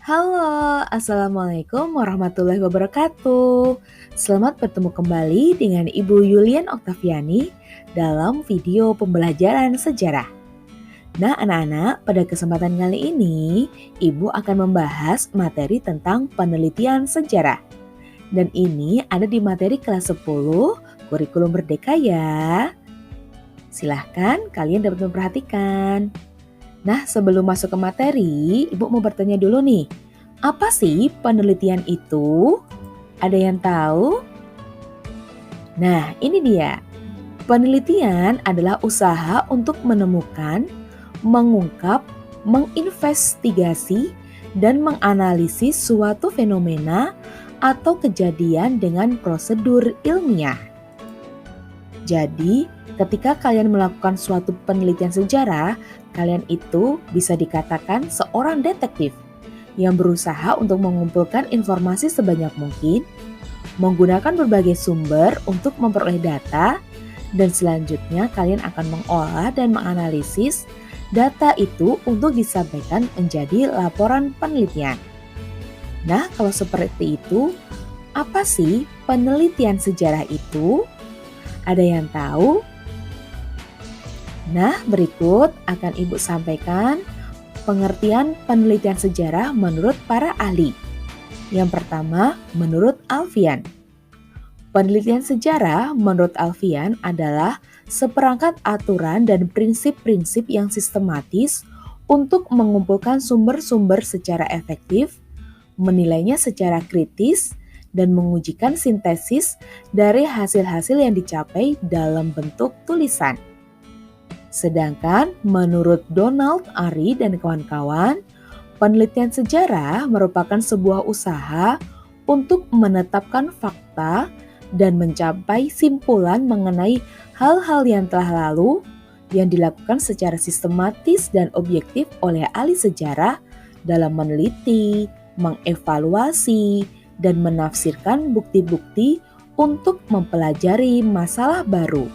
Halo, Assalamualaikum warahmatullahi wabarakatuh. Selamat bertemu kembali dengan Ibu Yulian Oktaviani dalam video pembelajaran sejarah. Nah, anak-anak, pada kesempatan kali ini, Ibu akan membahas materi tentang penelitian sejarah. Dan ini ada di materi kelas 10, Kurikulum Merdeka ya. Silahkan kalian dapat memperhatikan. Nah, sebelum masuk ke materi, Ibu mau bertanya dulu nih. Apa sih penelitian itu? Ada yang tahu? Nah, ini dia. Penelitian adalah usaha untuk menemukan, mengungkap, menginvestigasi, dan menganalisis suatu fenomena atau kejadian dengan prosedur ilmiah. Jadi, ketika kalian melakukan suatu penelitian sejarah, kalian itu bisa dikatakan seorang detektif yang berusaha untuk mengumpulkan informasi sebanyak mungkin, menggunakan berbagai sumber untuk memperoleh data, dan selanjutnya kalian akan mengolah dan menganalisis data itu untuk disampaikan menjadi laporan penelitian. Nah, kalau seperti itu, apa sih penelitian sejarah itu? Ada yang tahu? Nah, berikut akan Ibu sampaikan pengertian penelitian sejarah menurut para ahli. Yang pertama, menurut Alfian. Penelitian sejarah menurut Alfian adalah seperangkat aturan dan prinsip-prinsip yang sistematis untuk mengumpulkan sumber-sumber secara efektif, menilainya secara kritis, dan mengujikan sintesis dari hasil-hasil yang dicapai dalam bentuk tulisan. Sedangkan menurut Donald Ari dan kawan-kawan, penelitian sejarah merupakan sebuah usaha untuk menetapkan fakta dan mencapai simpulan mengenai hal-hal yang telah lalu yang dilakukan secara sistematis dan objektif oleh ahli sejarah dalam meneliti, mengevaluasi, dan menafsirkan bukti-bukti untuk mempelajari masalah baru.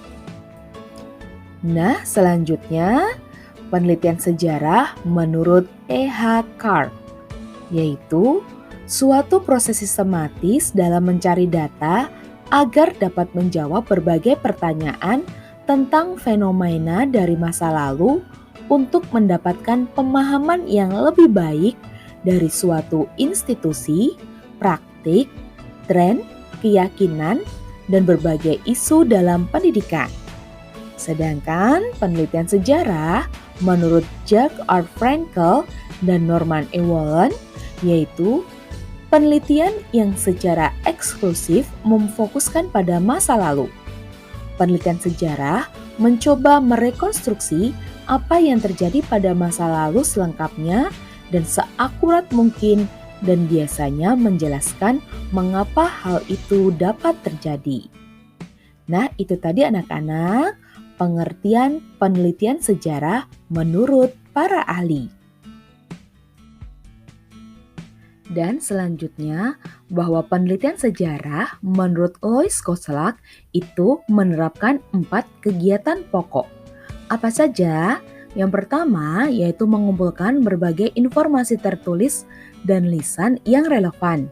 Nah, selanjutnya penelitian sejarah menurut E.H. Carr, yaitu suatu proses sistematis dalam mencari data agar dapat menjawab berbagai pertanyaan tentang fenomena dari masa lalu untuk mendapatkan pemahaman yang lebih baik dari suatu institusi, praktik, tren, keyakinan, dan berbagai isu dalam pendidikan. Sedangkan penelitian sejarah menurut Jack R. Frankel dan Norman E. Wallen yaitu penelitian yang secara eksklusif memfokuskan pada masa lalu. Penelitian sejarah mencoba merekonstruksi apa yang terjadi pada masa lalu selengkapnya dan seakurat mungkin dan biasanya menjelaskan mengapa hal itu dapat terjadi. Nah, itu tadi anak-anak pengertian penelitian sejarah menurut para ahli. Dan selanjutnya, bahwa penelitian sejarah menurut Lois Koselleck itu menerapkan 4 kegiatan pokok. Apa saja? Yang pertama yaitu mengumpulkan berbagai informasi tertulis dan lisan yang relevan.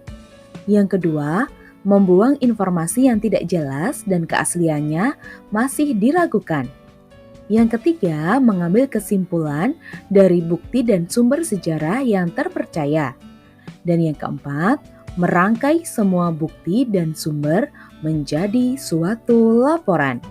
Yang kedua, membuang informasi yang tidak jelas dan keasliannya masih diragukan. Yang ketiga, mengambil kesimpulan dari bukti dan sumber sejarah yang terpercaya. Dan yang keempat, merangkai semua bukti dan sumber menjadi suatu laporan.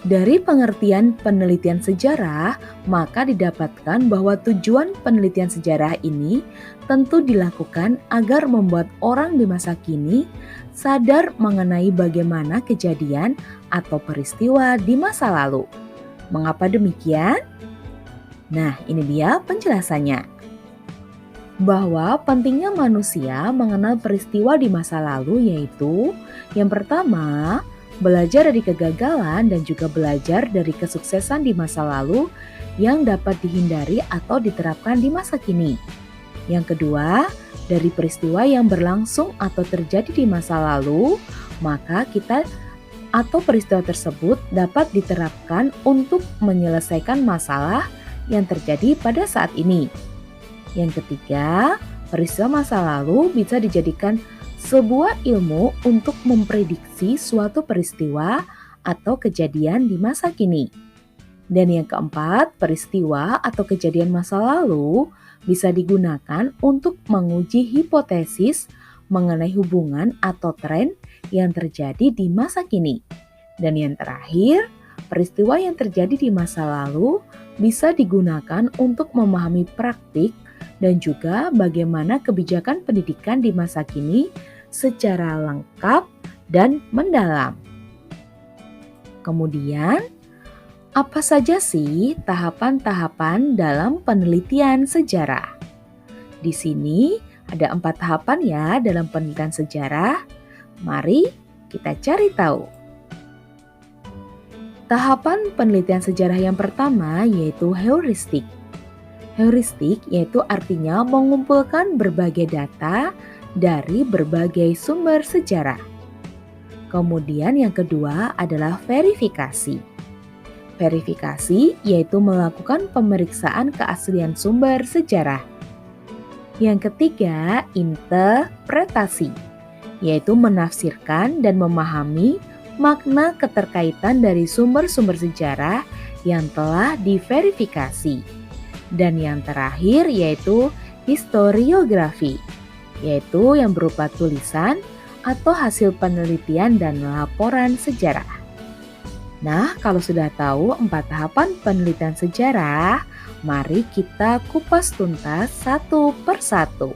Dari pengertian penelitian sejarah, maka didapatkan bahwa tujuan penelitian sejarah ini tentu dilakukan agar membuat orang di masa kini sadar mengenai bagaimana kejadian atau peristiwa di masa lalu. Mengapa demikian? Nah, ini dia penjelasannya. Bahwa pentingnya manusia mengenal peristiwa di masa lalu yaitu yang pertama, belajar dari kegagalan dan juga belajar dari kesuksesan di masa lalu yang dapat dihindari atau diterapkan di masa kini. Yang kedua, dari peristiwa yang berlangsung atau terjadi di masa lalu, maka kita atau peristiwa tersebut dapat diterapkan untuk menyelesaikan masalah yang terjadi pada saat ini. Yang ketiga, peristiwa masa lalu bisa dijadikan sebuah ilmu untuk memprediksi suatu peristiwa atau kejadian di masa kini. Dan yang keempat, peristiwa atau kejadian masa lalu bisa digunakan untuk menguji hipotesis mengenai hubungan atau tren yang terjadi di masa kini. Dan yang terakhir, peristiwa yang terjadi di masa lalu bisa digunakan untuk memahami praktik dan juga bagaimana kebijakan pendidikan di masa kini secara lengkap dan mendalam. Kemudian, apa saja sih tahapan-tahapan dalam penelitian sejarah? Di sini ada 4 tahapan ya dalam penelitian sejarah. Mari kita cari tahu. Tahapan penelitian sejarah yang pertama yaitu heuristik. Heuristik yaitu artinya mengumpulkan berbagai data dari berbagai sumber sejarah. Kemudian yang kedua adalah verifikasi. Verifikasi yaitu melakukan pemeriksaan keaslian sumber sejarah. Yang ketiga, interpretasi, yaitu menafsirkan dan memahami makna keterkaitan dari sumber-sumber sejarah yang telah diverifikasi. Dan yang terakhir yaitu historiografi, yaitu yang berupa tulisan atau hasil penelitian dan laporan sejarah. Nah, kalau sudah tahu 4 tahapan penelitian sejarah, mari kita kupas tuntas satu persatu.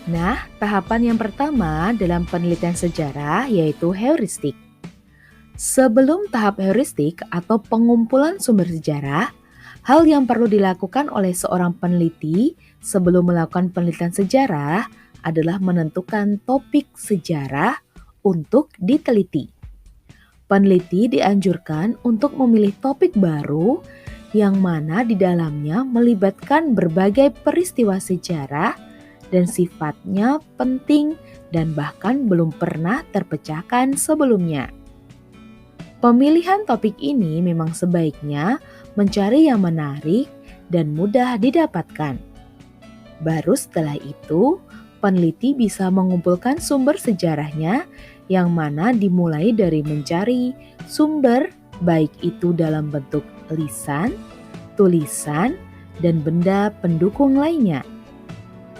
Nah, tahapan yang pertama dalam penelitian sejarah yaitu heuristik. Sebelum tahap heuristik atau pengumpulan sumber sejarah, hal yang perlu dilakukan oleh seorang peneliti sebelum melakukan penelitian sejarah adalah menentukan topik sejarah untuk diteliti. Peneliti dianjurkan untuk memilih topik baru yang mana di dalamnya melibatkan berbagai peristiwa sejarah dan sifatnya penting dan bahkan belum pernah terpecahkan sebelumnya. Pemilihan topik ini memang sebaiknya mencari yang menarik dan mudah didapatkan. Baru setelah itu, peneliti bisa mengumpulkan sumber sejarahnya yang mana dimulai dari mencari sumber baik itu dalam bentuk lisan, tulisan, dan benda pendukung lainnya.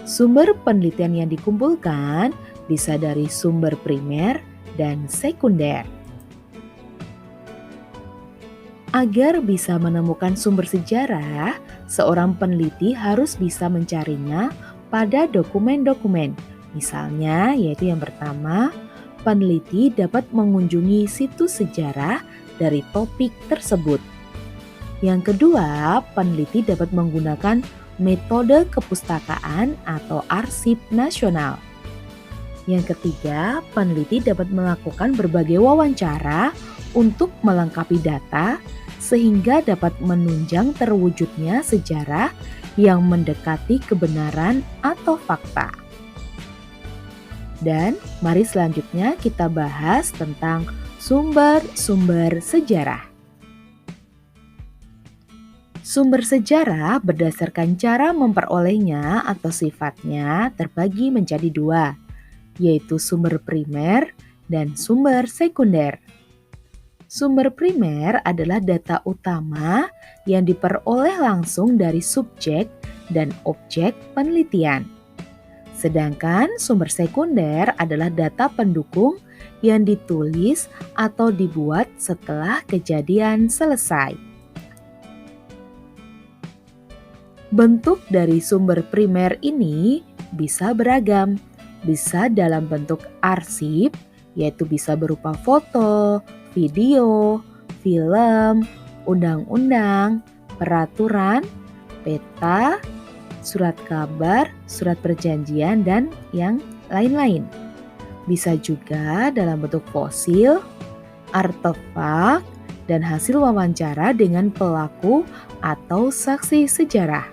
Sumber penelitian yang dikumpulkan bisa dari sumber primer dan sekunder. Agar bisa menemukan sumber sejarah, seorang peneliti harus bisa mencarinya pada dokumen-dokumen. Misalnya, yaitu yang pertama, peneliti dapat mengunjungi situs sejarah dari topik tersebut. Yang kedua, peneliti dapat menggunakan metode kepustakaan atau arsip nasional. Yang ketiga, peneliti dapat melakukan berbagai wawancara untuk melengkapi data sehingga dapat menunjang terwujudnya sejarah yang mendekati kebenaran atau fakta. Dan mari selanjutnya kita bahas tentang sumber-sumber sejarah. Sumber sejarah berdasarkan cara memperolehnya atau sifatnya terbagi menjadi 2, yaitu sumber primer dan sumber sekunder. Sumber primer adalah data utama yang diperoleh langsung dari subjek dan objek penelitian. Sedangkan sumber sekunder adalah data pendukung yang ditulis atau dibuat setelah kejadian selesai. Bentuk dari sumber primer ini bisa beragam, bisa dalam bentuk arsip, yaitu bisa berupa foto, video, film, undang-undang, peraturan, peta, surat kabar, surat perjanjian, dan yang lain-lain. Bisa juga dalam bentuk fosil, artefak, dan hasil wawancara dengan pelaku atau saksi sejarah.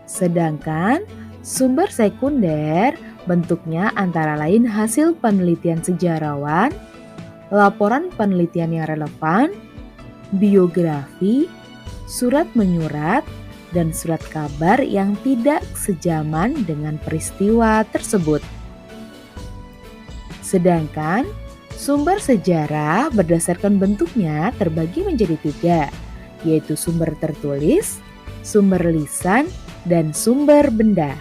Sedangkan sumber sekunder bentuknya antara lain hasil penelitian sejarawan, laporan penelitian yang relevan, biografi, surat menyurat, dan surat kabar yang tidak sejaman dengan peristiwa tersebut. Sedangkan sumber sejarah berdasarkan bentuknya terbagi menjadi 3, yaitu sumber tertulis, sumber lisan, dan sumber benda.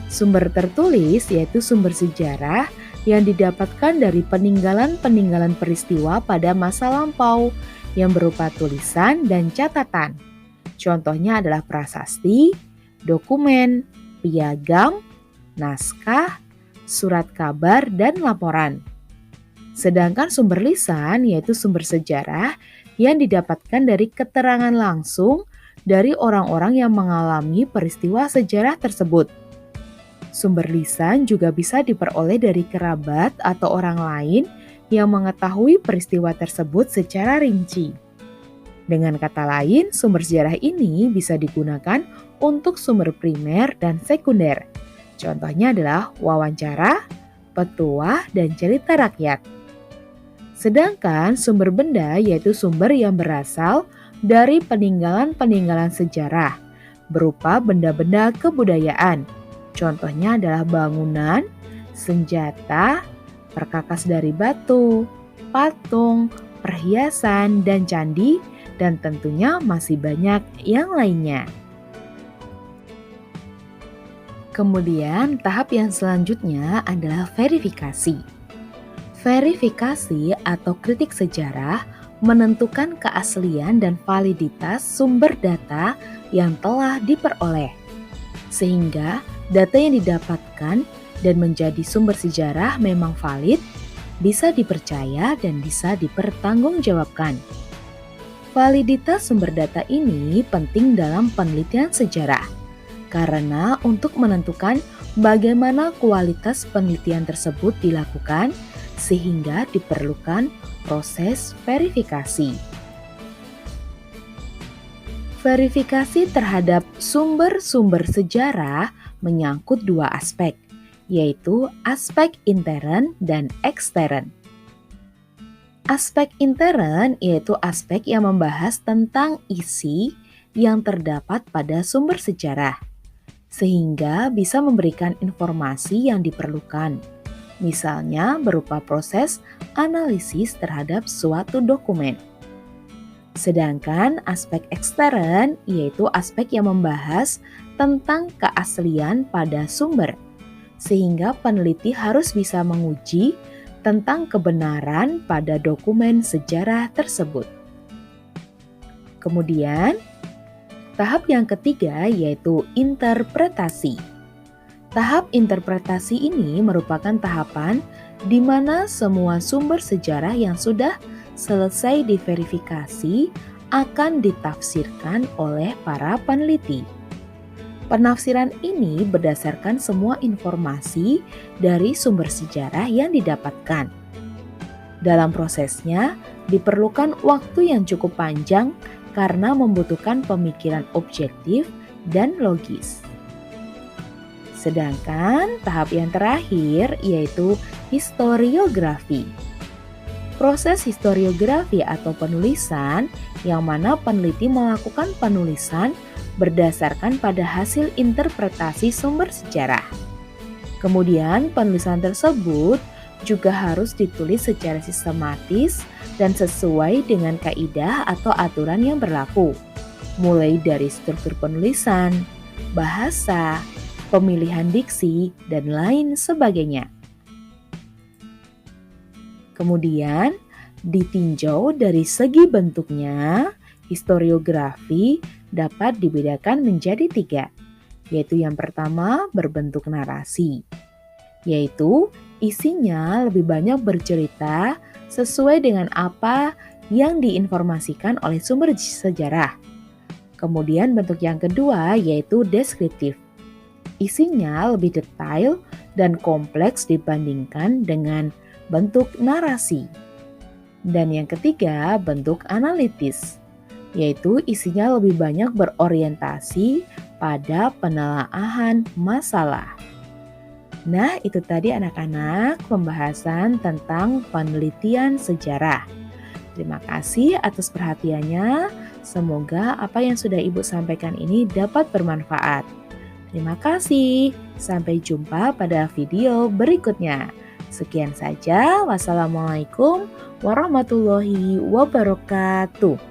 Sumber tertulis yaitu sumber sejarah yang didapatkan dari peninggalan-peninggalan peristiwa pada masa lampau yang berupa tulisan dan catatan. Contohnya adalah prasasti, dokumen, piagam, naskah, surat kabar, dan laporan. Sedangkan sumber lisan yaitu sumber sejarah yang didapatkan dari keterangan langsung dari orang-orang yang mengalami peristiwa sejarah tersebut. Sumber lisan juga bisa diperoleh dari kerabat atau orang lain yang mengetahui peristiwa tersebut secara rinci. Dengan kata lain, sumber sejarah ini bisa digunakan untuk sumber primer dan sekunder. Contohnya adalah wawancara, petuah, dan cerita rakyat. Sedangkan sumber benda yaitu sumber yang berasal dari peninggalan-peninggalan sejarah, berupa benda-benda kebudayaan. Contohnya adalah bangunan, senjata, perkakas dari batu, patung, perhiasan, dan candi, dan tentunya masih banyak yang lainnya. Kemudian tahap yang selanjutnya adalah verifikasi. Verifikasi atau kritik sejarah menentukan keaslian dan validitas sumber data yang telah diperoleh. Sehingga data yang didapatkan dan menjadi sumber sejarah memang valid, bisa dipercaya dan bisa dipertanggungjawabkan. Validitas sumber data ini penting dalam penelitian sejarah, karena untuk menentukan bagaimana kualitas penelitian tersebut dilakukan, sehingga diperlukan proses verifikasi. Verifikasi terhadap sumber-sumber sejarah menyangkut 2 aspek, yaitu aspek intern dan ekstern. Aspek intern yaitu aspek yang membahas tentang isi yang terdapat pada sumber sejarah, sehingga bisa memberikan informasi yang diperlukan, misalnya berupa proses analisis terhadap suatu dokumen. Sedangkan aspek ekstern yaitu aspek yang membahas tentang keaslian pada sumber, sehingga peneliti harus bisa menguji tentang kebenaran pada dokumen sejarah tersebut. Kemudian, tahap yang ketiga yaitu interpretasi. Tahap interpretasi ini merupakan tahapan di mana semua sumber sejarah yang sudah selesai diverifikasi akan ditafsirkan oleh para peneliti. Penafsiran ini berdasarkan semua informasi dari sumber sejarah yang didapatkan. Dalam prosesnya, diperlukan waktu yang cukup panjang karena membutuhkan pemikiran objektif dan logis. Sedangkan tahap yang terakhir yaitu historiografi. Proses historiografi atau penulisan yang mana peneliti melakukan penulisan berdasarkan pada hasil interpretasi sumber sejarah. Kemudian penulisan tersebut juga harus ditulis secara sistematis dan sesuai dengan kaidah atau aturan yang berlaku, mulai dari struktur penulisan, bahasa, pemilihan diksi, dan lain sebagainya. Kemudian ditinjau dari segi bentuknya, historiografi dapat dibedakan menjadi 3, yaitu yang pertama berbentuk narasi, yaitu isinya lebih banyak bercerita sesuai dengan apa yang diinformasikan oleh sumber sejarah. Kemudian bentuk yang kedua yaitu deskriptif, isinya lebih detail dan kompleks dibandingkan dengan bentuk narasi. Dan yang ketiga bentuk analitis, yaitu isinya lebih banyak berorientasi pada penelaahan masalah. Nah, itu tadi anak-anak pembahasan tentang penelitian sejarah. Terima kasih atas perhatiannya. Semoga apa yang sudah Ibu sampaikan ini dapat bermanfaat. Terima kasih. Sampai jumpa pada video berikutnya. Sekian saja. Wassalamualaikum warahmatullahi wabarakatuh.